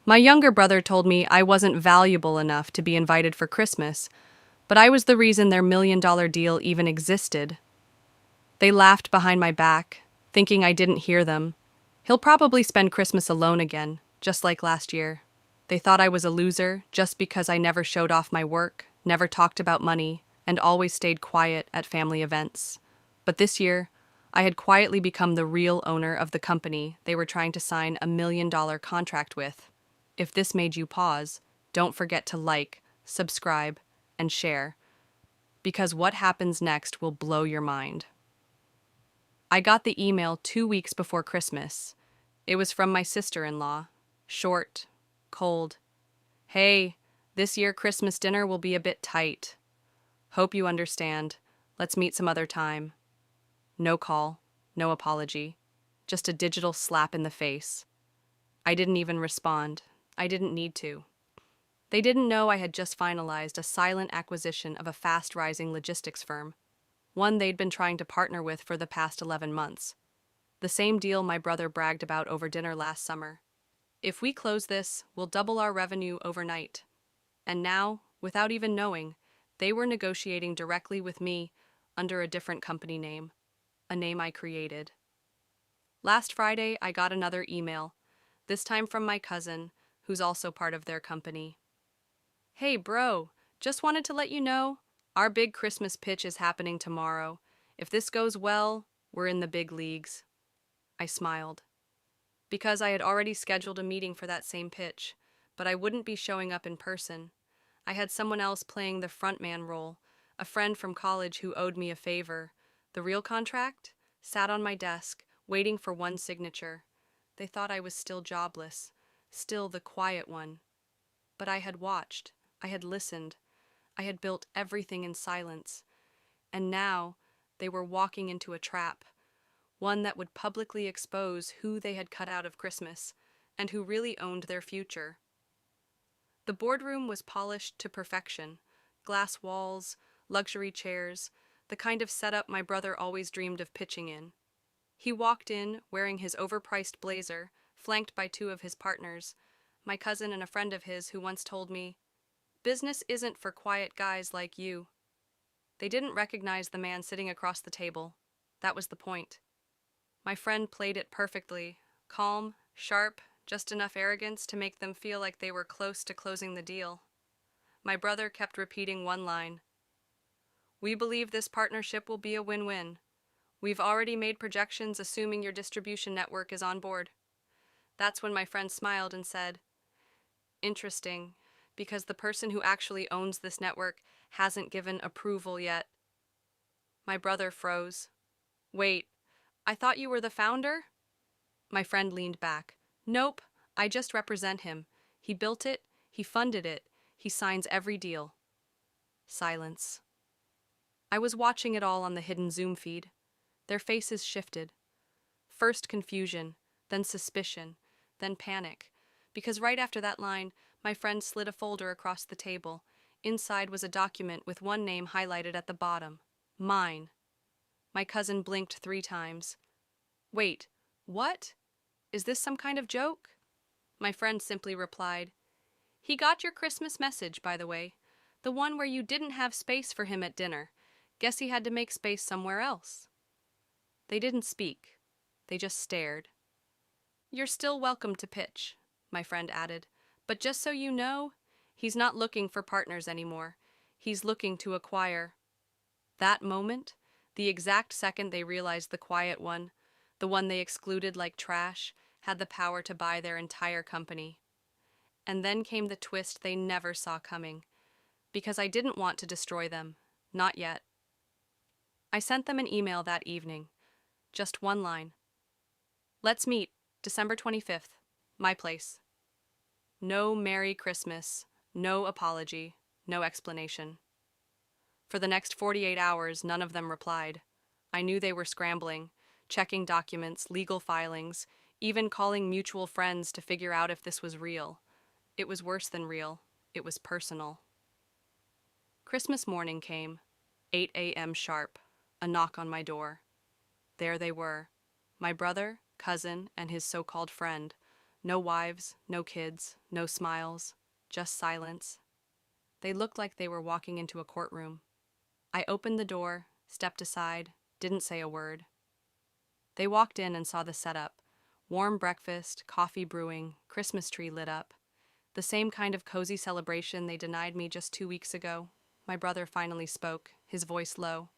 My younger brother told me I wasn't valuable enough to be invited for Christmas, but I was the reason their $1 million deal even existed. They laughed behind my back, thinking I didn't hear them. He'll probably spend Christmas alone again, just like last year. They thought I was a loser just because I never showed off my work, never talked about money, and always stayed quiet at family events. But this year, I had quietly become the real owner of the company they were trying to sign a $1 million contract with. If this made you pause, don't forget to like, subscribe, and share, because what happens next will blow your mind. I got the email 2 weeks before Christmas. It was from my sister-in-law. Short, cold. Hey, this year Christmas dinner will be a bit tight. Hope you understand. Let's meet some other time. No call, no apology. Just a digital slap in the face. I didn't even respond. I didn't need to. They didn't know I had just finalized a silent acquisition of a fast-rising logistics firm, one they'd been trying to partner with for the past 11 months. The same deal my brother bragged about over dinner last summer. If we close this, we'll double our revenue overnight. And now, without even knowing, they were negotiating directly with me under a different company name, a name I created. Last Friday, I got another email, this time from my cousin, who's also part of their company. Hey bro, just wanted to let you know, our big Christmas pitch is happening tomorrow. If this goes well, we're in the big leagues. I smiled, because I had already scheduled a meeting for that same pitch, but I wouldn't be showing up in person. I had someone else playing the frontman role, a friend from college who owed me a favor. The real contract sat on my desk, waiting for one signature. They thought I was still jobless, still the quiet one. But I had watched, I had listened, I had built everything in silence. And now they were walking into a trap, one that would publicly expose who they had cut out of Christmas and who really owned their future. The boardroom was polished to perfection, glass walls, luxury chairs, the kind of setup my brother always dreamed of pitching in. He walked in wearing his overpriced blazer, flanked by two of his partners, my cousin and a friend of his who once told me, "Business isn't for quiet guys like you." They didn't recognize the man sitting across the table. That was the point. My friend played it perfectly, calm, sharp, just enough arrogance to make them feel like they were close to closing the deal. My brother kept repeating one line. "We believe this partnership will be a win-win. We've already made projections assuming your distribution network is on board." That's when my friend smiled and said, "Interesting, because the person who actually owns this network hasn't given approval yet." My brother froze. "Wait, I thought you were the founder?" My friend leaned back. "Nope, I just represent him. He built it, he funded it, he signs every deal." Silence. I was watching it all on the hidden Zoom feed. Their faces shifted. First confusion, then suspicion, then panic, because right after that line, my friend slid a folder across the table. Inside was a document with one name highlighted at the bottom. Mine. My cousin blinked 3 times. "Wait, what? Is this some kind of joke?" My friend simply replied, "He got your Christmas message, by the way. The one where you didn't have space for him at dinner. Guess he had to make space somewhere else." They didn't speak. They just stared. "You're still welcome to pitch," my friend added. "But just so you know, he's not looking for partners anymore. He's looking to acquire." That moment, the exact second they realized the quiet one, the one they excluded like trash, had the power to buy their entire company. And then came the twist they never saw coming, because I didn't want to destroy them, not yet. I sent them an email that evening, just one line. "Let's meet, December 25th, my place." No Merry Christmas, no apology, no explanation. For the next 48 hours, none of them replied. I knew they were scrambling, checking documents, legal filings, even calling mutual friends to figure out if this was real. It was worse than real. It was personal. Christmas morning came, 8 a.m. sharp, a knock on my door. There they were, my brother, cousin, and his so-called friend, No wives, no kids, no smiles, just silence. They looked like they were walking into a courtroom. I opened the door, stepped aside, didn't say a word. They walked in and saw the setup. Warm breakfast, coffee brewing, Christmas tree lit up. The same kind of cozy celebration they denied me just 2 weeks ago. My brother finally spoke, his voice low.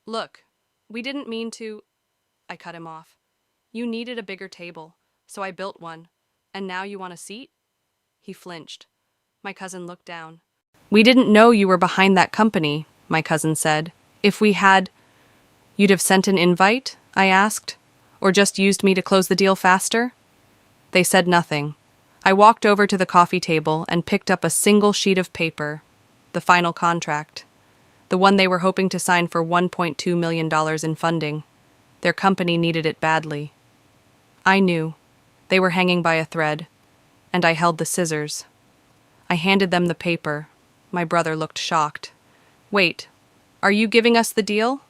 Look, we didn't mean to. I cut him off. You needed a bigger table, so I built one. And now you want a seat? He flinched. My cousin looked down. We didn't know you were behind that company, my cousin said. If we had, you'd have sent an invite? I asked. Or just used me to close the deal faster? They said nothing. I walked over to the coffee table and picked up a single sheet of paper, the final contract, the one they were hoping to sign for $1.2 million in funding. Their company needed it badly. I knew. They were hanging by a thread, and I held the scissors. I handed them the paper. My brother looked shocked. Wait, are you giving us the deal?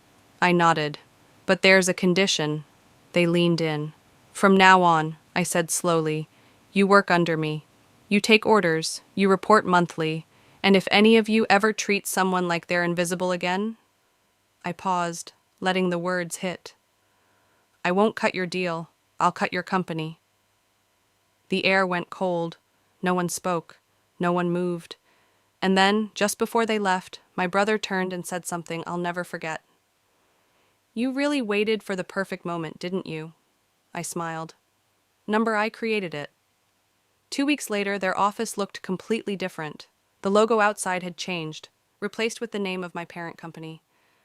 I nodded. But there's a condition. They leaned in. From now on, I said slowly, you work under me. You take orders, you report monthly, and if any of you ever treat someone like they're invisible again... I paused, letting the words hit. I won't cut your deal. I'll cut your company. The air went cold. No one spoke. No one moved. And then, just before they left, my brother turned and said something I'll never forget. You really waited for the perfect moment, didn't you? I smiled. I created it. 2 weeks later, their office looked completely different. The logo outside had changed, replaced with the name of my parent company.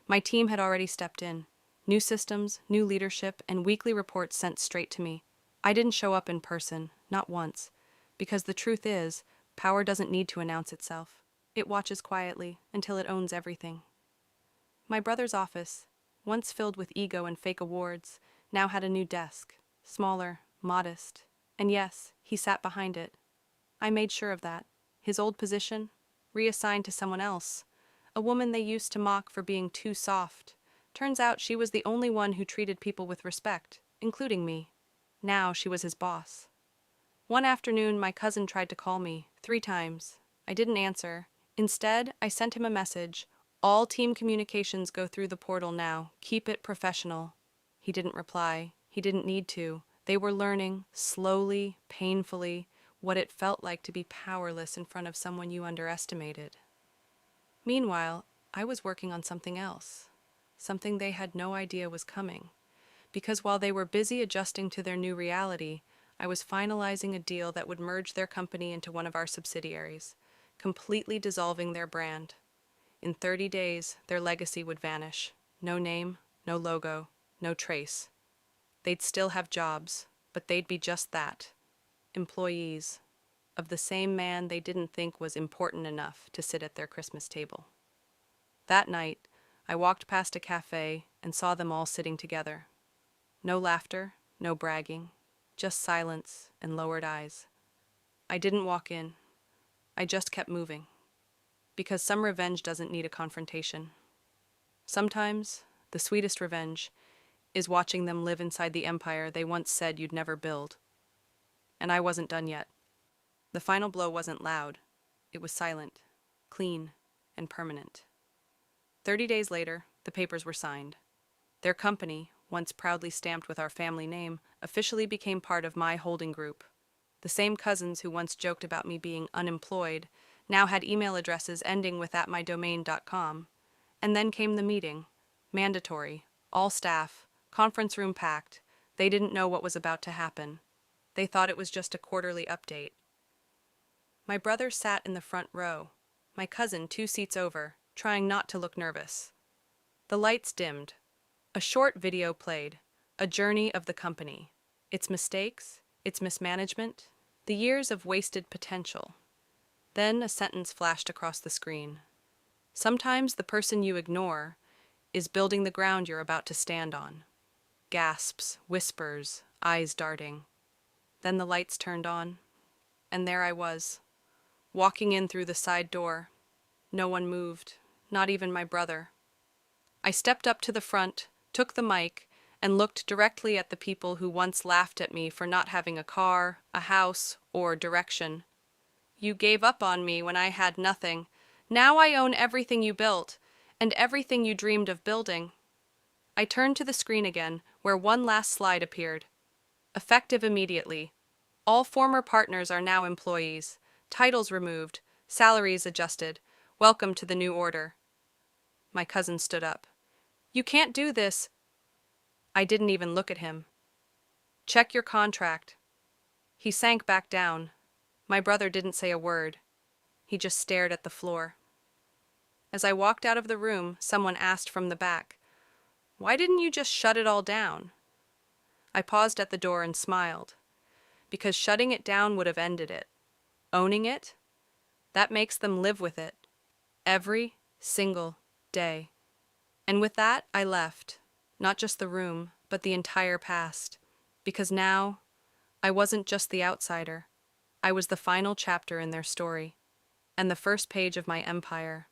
My team had already stepped in. New systems, new leadership, and weekly reports sent straight to me. I didn't show up in person, not once, because the truth is, power doesn't need to announce itself. It watches quietly until it owns everything. My brother's office, once filled with ego and fake awards, now had a new desk, smaller, modest, and yes, he sat behind it. I made sure of that. His old position, reassigned to someone else, a woman they used to mock for being too soft. Turns out she was the only one who treated people with respect, including me. Now she was his boss. One afternoon, my cousin tried to call me 3 times. I didn't answer. Instead, I sent him a message. All team communications go through the portal now. Keep it professional. He didn't reply. He didn't need to. They were learning, slowly, painfully, what it felt like to be powerless in front of someone you underestimated. Meanwhile, I was working on something else, something they had no idea was coming. Because while they were busy adjusting to their new reality, I was finalizing a deal that would merge their company into one of our subsidiaries, completely dissolving their brand. In 30 days, their legacy would vanish. No name, no logo, no trace. They'd still have jobs, but they'd be just that. Employees of the same man they didn't think was important enough to sit at their Christmas table. That night, I walked past a cafe and saw them all sitting together. No laughter, no bragging, just silence and lowered eyes. I didn't walk in. I just kept moving. Because some revenge doesn't need a confrontation. Sometimes, the sweetest revenge is watching them live inside the empire they once said you'd never build. And I wasn't done yet. The final blow wasn't loud. It was silent, clean, and permanent. 30 days later, the papers were signed. Their company, once proudly stamped with our family name, officially became part of my holding group. The same cousins who once joked about me being unemployed now had email addresses ending with @mydomain.com. And then came the meeting. Mandatory. All staff. Conference room packed. They didn't know what was about to happen. They thought it was just a quarterly update. My brother sat in the front row. My cousin 2 seats over, trying not to look nervous. The lights dimmed. A short video played. A journey of the company. Its mistakes, its mismanagement, the years of wasted potential. Then a sentence flashed across the screen. Sometimes the person you ignore is building the ground you're about to stand on. Gasps, whispers, eyes darting. Then the lights turned on, and there I was, walking in through the side door. No one moved, not even my brother. I stepped up to the front, took the mic, and looked directly at the people who once laughed at me for not having a car, a house, or direction. You gave up on me when I had nothing. Now I own everything you built, and everything you dreamed of building. I turned to the screen again, where one last slide appeared. Effective immediately. All former partners are now employees. Titles removed. Salaries adjusted. Welcome to the new order. My cousin stood up. You can't do this. I didn't even look at him. Check your contract. He sank back down. My brother didn't say a word. He just stared at the floor. As I walked out of the room, someone asked from the back, "Why didn't you just shut it all down?" I paused at the door and smiled. Because shutting it down would have ended it. Owning it, that makes them live with it. Every single day. And with that, I left. Not just the room, but the entire past. Because now, I wasn't just the outsider. I was the final chapter in their story. And the first page of my empire.